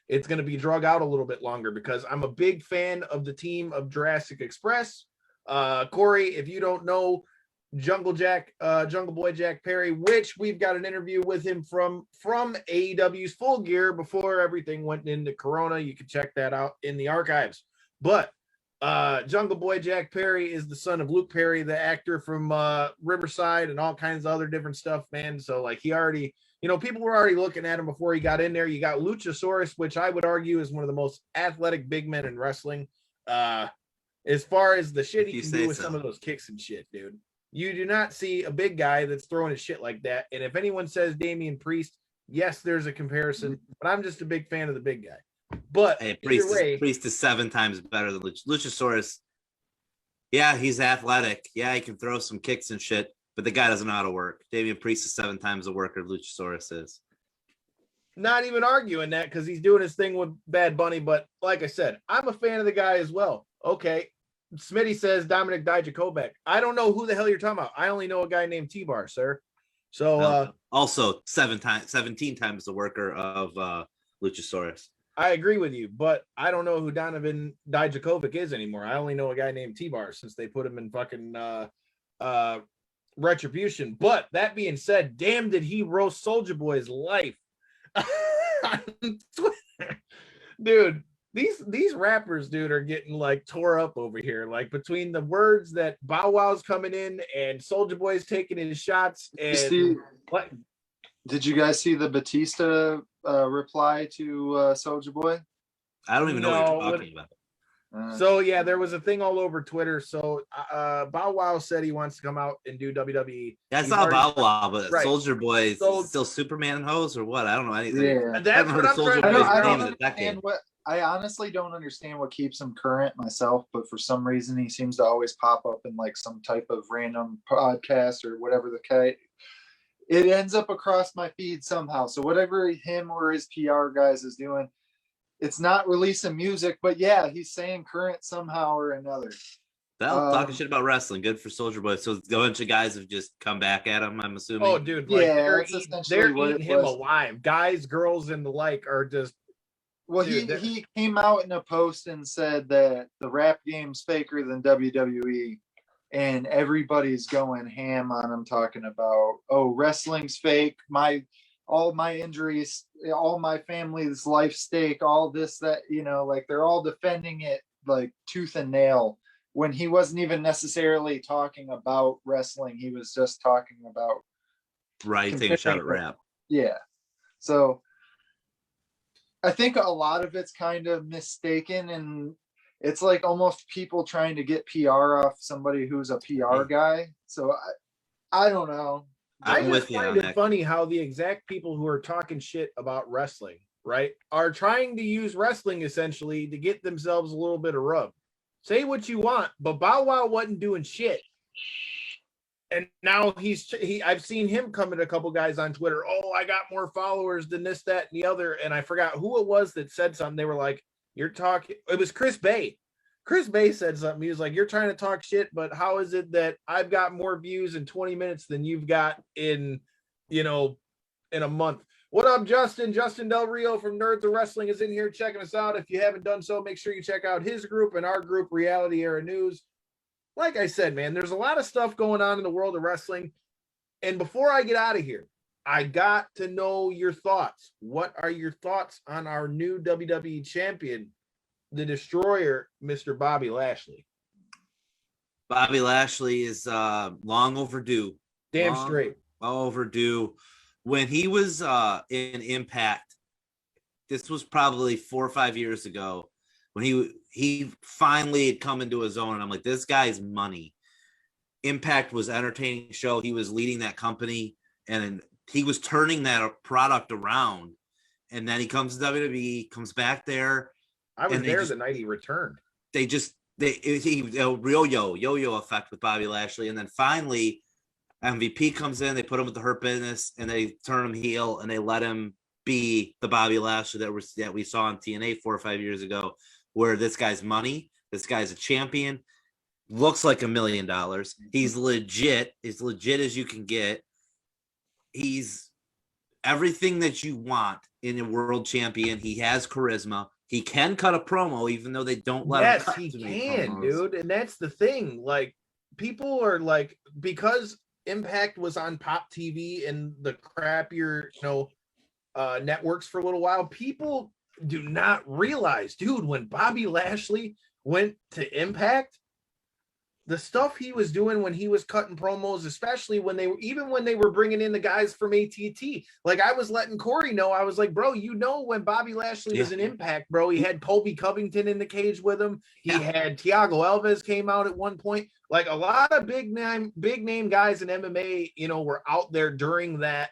it's going to be drug out a little bit longer because I'm a big fan of the team of Jurassic Express. Corey, if you don't know Jungle Boy Jack Perry, which we've got an interview with him from AEW's Full Gear before everything went into Corona. You can check that out in the archives. But Jungle Boy Jack Perry is the son of Luke Perry, the actor from Riverside and all kinds of other different stuff, man. So like he already, people were already looking at him before he got in there. You got Luchasaurus, which I would argue is one of the most athletic big men in wrestling. As far as the shit he can do with some of those kicks and shit, dude. You do not see a big guy that's throwing his shit like that. And if anyone says Damian Priest, yes, there's a comparison, but I'm just a big fan of the big guy. But hey, Priest is 7 times better than Luchasaurus. Yeah, he's athletic. Yeah, he can throw some kicks and shit, but the guy doesn't know how to work. Damian Priest is 7 times the worker Luchasaurus is. Not even arguing that because he's doing his thing with Bad Bunny. But like I said, I'm a fan of the guy as well. Okay. Smitty says Dominic Dijakovic. I don't know who the hell you're talking about. I only know a guy named T-Bar, sir. So also 17 times the worker of Luchasaurus. I agree with you, but I don't know who Donovan Dijakovic is anymore. I only know a guy named T-Bar since they put him in fucking Retribution. But that being said, damn, did he roast Soulja Boy's life. Dude, these rappers, dude, are getting like tore up over here. Like between the words that Bow Wow's coming in and Soulja Boy's taking his shots. And did you guys see the Batista reply to Soulja Boy? I don't even know what you're talking about. So yeah, there was a thing all over Twitter. So Bow Wow said he wants to come out and do WWE. Yeah, I saw Bow Wow, but right. Soldier Boy is still Superman hose or what? I don't know anything. Yeah, that's what I'm trying to understand. I honestly don't understand what keeps him current myself, but for some reason he seems to always pop up in like some type of random podcast or whatever the case. It ends up across my feed somehow. So whatever him or his PR guys is doing, it's not releasing music, but yeah, he's saying current somehow or another. Well, talking shit about wrestling, good for Soldier Boy. So a bunch of guys have just come back at him, I'm assuming. Oh, dude, like they're eating him alive. Guys, girls, and the like are just. Well, dude, he came out in a post and said that the rap game's faker than WWE, and everybody's going ham on him, talking about, oh, wrestling's fake, all my injuries, all my family's life stake, all this, that, like they're all defending it like tooth and nail, when he wasn't even necessarily talking about wrestling. He was just talking about taking a shot at rap. Yeah. So I think a lot of it's kind of mistaken, and it's like almost people trying to get PR off somebody who's a PR guy. So I don't know. I just find it funny how the exact people who are talking shit about wrestling, right, are trying to use wrestling essentially to get themselves a little bit of rub. Say what you want, but Bow Wow wasn't doing shit. And now I've seen him come at a couple guys on Twitter. Oh, I got more followers than this, that, and the other. And I forgot who it was that said something. They were like, you're talking. It was Chris Bay. Chris Bay said something. He was like, you're trying to talk shit, but how is it that I've got more views in 20 minutes than you've got in a month? What up, Justin? Justin Del Rio from Nerds of Wrestling is in here checking us out. If you haven't done so, make sure you check out his group and our group, Reality Era News. Like I said, man, there's a lot of stuff going on in the world of wrestling. And before I get out of here, I got to know your thoughts. What are your thoughts on our new WWE champion, the Destroyer, Mr. Bobby Lashley? Bobby Lashley is long overdue. Damn straight. Overdue. When he was in Impact, this was probably 4 or 5 years ago, when he finally had come into his own, and I'm like, this guy's money. Impact was an entertaining show. He was leading that company, and he was turning that product around. And then he comes to WWE, comes back there. I was there the night he returned. He yo-yo effect with Bobby Lashley, and then finally MVP comes in. They put him with the Hurt Business, and they turn him heel, and they let him be the Bobby Lashley that we saw on TNA 4 or 5 years ago, where this guy's money, this guy's a champion, looks like $1 million. He's legit as you can get. He's everything that you want in a world champion. He has charisma. He can cut a promo, even though they don't let him cut. Yes, he can, dude. And that's the thing. Like, people are like, because Impact was on Pop TV and the crappier, networks for a little while, people do not realize, dude, when Bobby Lashley went to Impact, the stuff he was doing when he was cutting promos, especially when they were bringing in the guys from ATT. Like, I was letting Corey know, I was like, bro, when Bobby Lashley was in Impact, bro, he had Colby Covington in the cage with him. He had Thiago Alves came out at one point. Like, a lot of big name guys in MMA, were out there during that,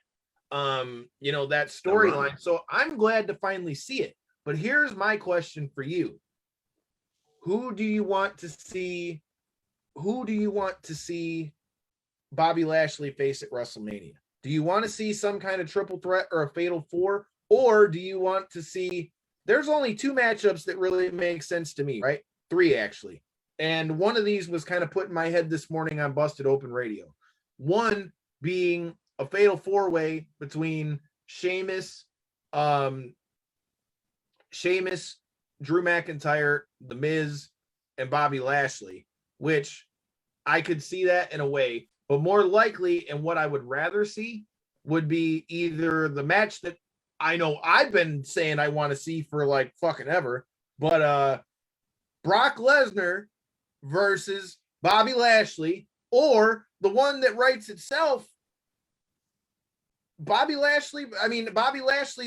that storyline. So I'm glad to finally see it. But here's my question for you. Who do you want to see Bobby Lashley face at WrestleMania? Do you want to see some kind of triple threat or a fatal four? Or do you want to see, there's only 2 matchups that really make sense to me, right? 3 actually. And one of these was kind of put in my head this morning on Busted Open Radio. One being a fatal 4-way between Sheamus, Drew McIntyre, The Miz, and Bobby Lashley, which I could see that in a way, but more likely, and what I would rather see, would be either the match that I know I've been saying I want to see for like fucking ever, but Brock Lesnar versus Bobby Lashley, or the one that writes itself, Bobby Lashley's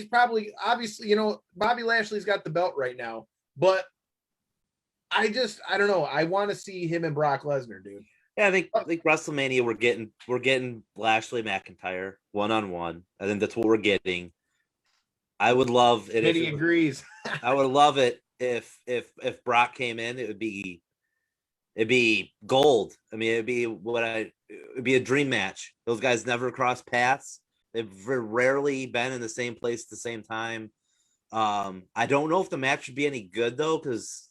probably, obviously, Bobby Lashley's got the belt right now, but I don't know. I want to see him and Brock Lesnar, dude. Yeah, I think WrestleMania we're getting Lashley McIntyre 1-on-1. I think that's what we're getting. I would love it. He agrees. I would love it if Brock came in. It'd be gold. I mean, it'd be a dream match. Those guys never cross paths. They've rarely been in the same place at the same time. I don't know if the match would be any good though, because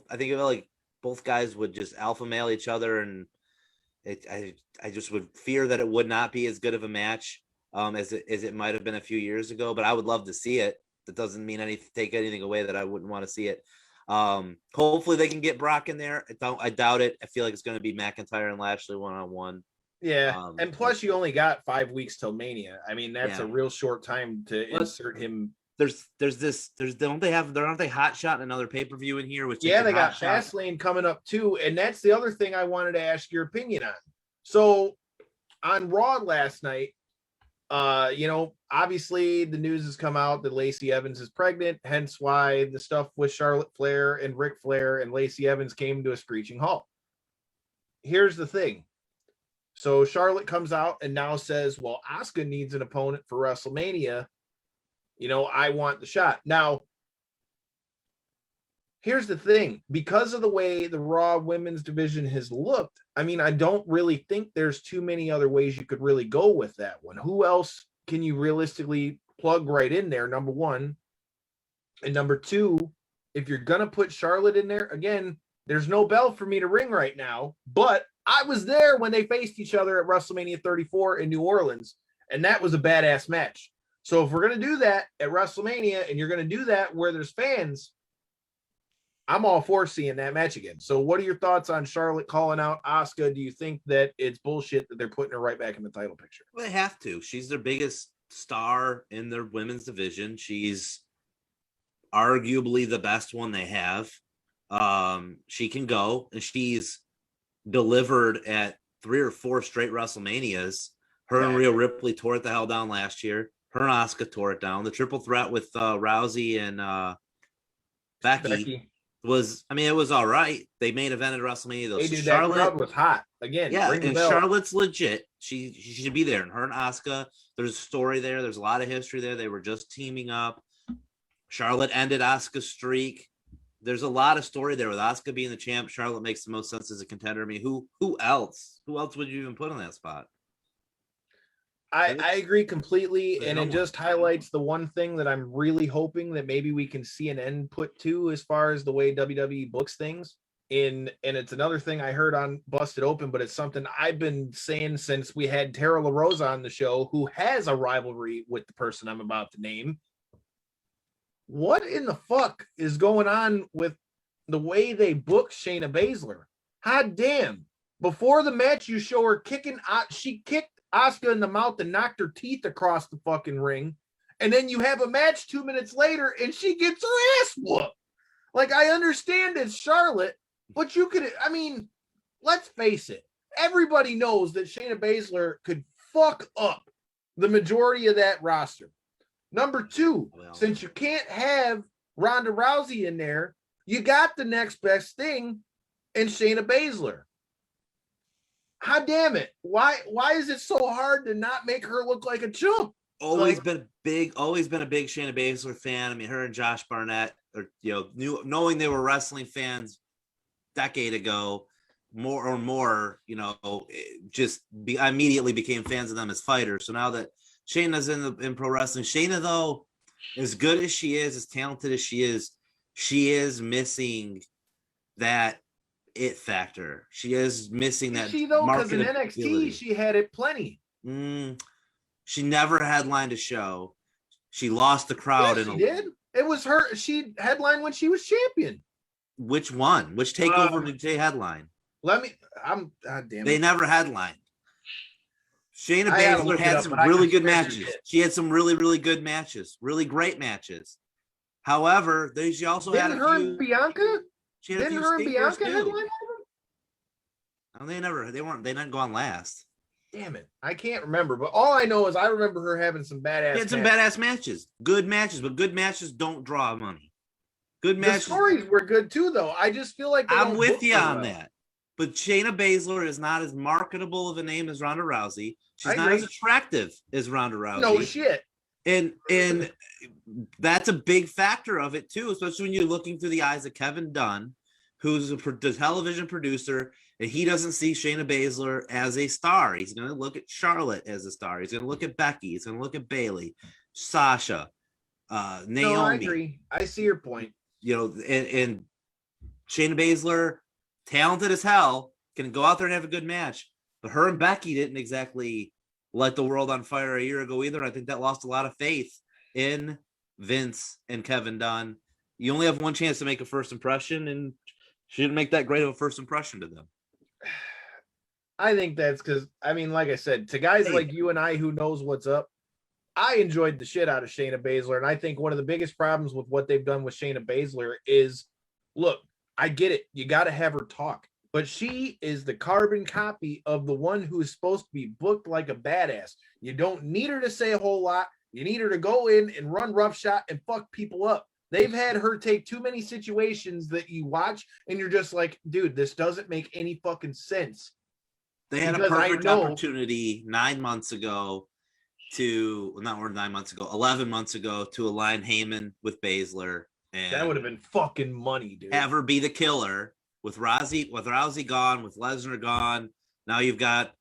I think both guys would just alpha male each other, and I just would fear that it would not be as good of a match as it might have been a few years ago. But I would love to see it. That doesn't mean take anything away that I wouldn't want to see it. Hopefully they can get Brock in there. I doubt it. I feel like it's going to be McIntyre and Lashley 1-on-1. Yeah, and plus you only got 5 weeks till Mania. I mean, that's a real short time to insert him. Aren't they hot shot another pay-per-view in here? They got Fastlane coming up too, and that's the other thing I wanted to ask your opinion on. So on Raw last night, obviously the news has come out that Lacey Evans is pregnant, hence why the stuff with Charlotte Flair and Ric Flair and Lacey Evans came to a screeching halt. Here's the thing. So Charlotte comes out and now says, well, Asuka needs an opponent for WrestleMania. I want the shot. Now, here's the thing. Because of the way the Raw women's division has looked, I mean, I don't really think there's too many other ways you could really go with that one. Who else can you realistically plug right in there, number one? And number two, if you're going to put Charlotte in there, again, there's no bell for me to ring right now, but I was there when they faced each other at WrestleMania 34 in New Orleans, and that was a badass match. So if we're going to do that at WrestleMania and you're going to do that where there's fans, I'm all for seeing that match again. So what are your thoughts on Charlotte calling out Asuka? Do you think that it's bullshit that they're putting her right back in the title picture? Well, they have to. She's their biggest star in their women's division. She's arguably the best one they have. She can go, and she's delivered at 3 or 4 straight WrestleManias. Her and Rhea Ripley tore it the hell down last year. Her and Asuka tore it down. The triple threat with Rousey and Becky was, I mean, it was all right. They main evented WrestleMania. Though. That crowd was hot again. Yeah, and Charlotte's legit. She should be there. And her and Asuka, there's a story there. There's a lot of history there. They were just teaming up. Charlotte ended Asuka's streak. There's a lot of story there with Asuka being the champ. Charlotte makes the most sense as a contender. I mean, who else? Who else would you even put on that spot? I agree completely, and it just highlights the one thing that I'm really hoping that maybe we can see an end put to as far as the way WWE books things. And it's another thing I heard on Busted Open, but it's something I've been saying since we had Tara LaRosa on the show, who has a rivalry with the person I'm about to name. What in the fuck is going on with the way they book Shayna Baszler? Hot damn. Before the match, you show her kicking. She kicked Asuka in the mouth and knocked her teeth across the fucking ring. And then you have a match 2 minutes later and she gets her ass whooped. Like, I understand it's Charlotte, but you could, I mean, let's face it. Everybody knows that Shayna Baszler could fuck up the majority of that roster. Number two, since you can't have Ronda Rousey in there, you got the next best thing in Shayna Baszler. How damn it? Why is it so hard to not make her look like a chump? Always been a big Shayna Baszler fan. I mean, her and Josh Barnett, knowing they were wrestling fans decade ago, more, I immediately became fans of them as fighters. So now that Shayna's in pro wrestling, Shayna, though, as good as she is, as talented as she is missing that it factor. She is missing that. She though, because in NXT she had it plenty. She never headlined a show. She lost the crowd. Yes, she did. It was her. She headlined when she was champion. Which one? Which takeover did they headline? God damn it. They never headlined. Shayna Baszler had some really good matches. She had some really, really good matches, really great matches. However, she also had a few. And Bianca? Didn't her and Bianca headline? No, they didn't go on last. Damn it. I can't remember, but all I know is I remember her having some badass badass matches. Good matches, but good matches don't draw money. Good match. The stories were good too, though. I just feel like I'm with you on that. But Shayna Baszler is not as marketable of a name as Ronda Rousey. She's not as attractive as Ronda Rousey. No shit. And that's a big factor of it too, especially when you're looking through the eyes of Kevin Dunn, who's the television producer, and he doesn't see Shayna Baszler as a star. He's going to look at Charlotte as a star. He's going to look at Becky. He's going to look at Bayley, Sasha, Naomi. No, I agree. I see your point. You know, and Shayna Baszler, talented as hell, can go out there and have a good match. But her and Becky didn't exactly light the world on fire a year ago either. I think that lost a lot of faith in Vince and Kevin Dunn. You only have one chance to make a first impression, and she didn't make that great of a first impression to them. I think that's because, I mean, like I said, to guys like you and I who knows what's up, I enjoyed the shit out of Shayna Baszler. And I think one of the biggest problems with what they've done with Shayna Baszler is, look, I get it. You got to have her talk. But she is the carbon copy of the one who is supposed to be booked like a badass. You don't need her to say a whole lot. You need her to go in and run roughshod and fuck people up. They've had her take too many situations that you watch and you're just like, dude, this doesn't make any fucking sense. They had a perfect opportunity 9 months ago to, not more than 9 months ago, 11 months ago to align Heyman with Baszler. And that would have been fucking money, dude. Have her be the killer with Rousey gone, with Lesnar gone. Now you've got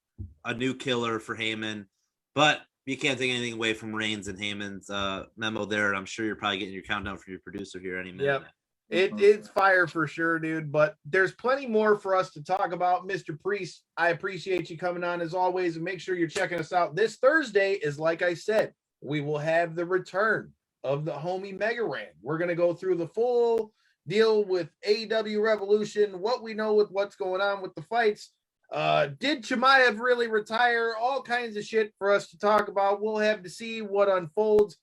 a new killer for Heyman, but you can't take anything away from Reigns and Heyman's memo there. I'm sure you're probably getting your countdown from your producer here any minute. Yep. It's fire for sure, dude. But there's plenty more for us to talk about. Mr. Priest, I appreciate you coming on as always, and make sure you're checking us out. This Thursday is, like I said, we will have the return of the homie Mega Ran. We're going to go through the full deal with AEW Revolution, what we know with what's going on with the fights. Did Chimaev really retire? All kinds of shit for us to talk about. We'll have to see what unfolds.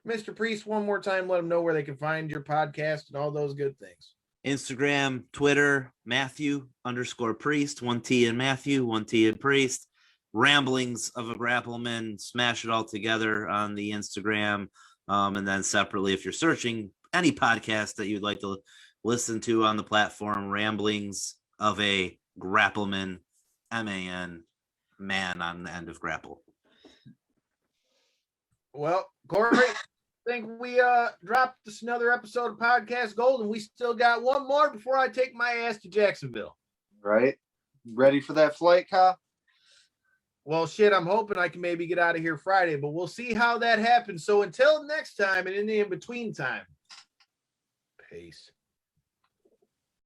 Mr. Priest, one more time, let them know where they can find your podcast and all those good things. Instagram, Twitter, Matthew_Priest, 1T in Matthew, 1T in Priest. Ramblings of a Grappleman, smash it all together on the Instagram. And then separately, if you're searching any podcast that you'd like to listen to on the platform, Ramblings of a Grappleman, MAN, man on the end of grapple. Well, Corey, I think we dropped this another episode of Podcast Gold, and we still got one more before I take my ass to Jacksonville. Right. Ready for that flight, Kyle? Well, shit, I'm hoping I can maybe get out of here Friday, but we'll see how that happens. So until next time and in the in-between time, peace.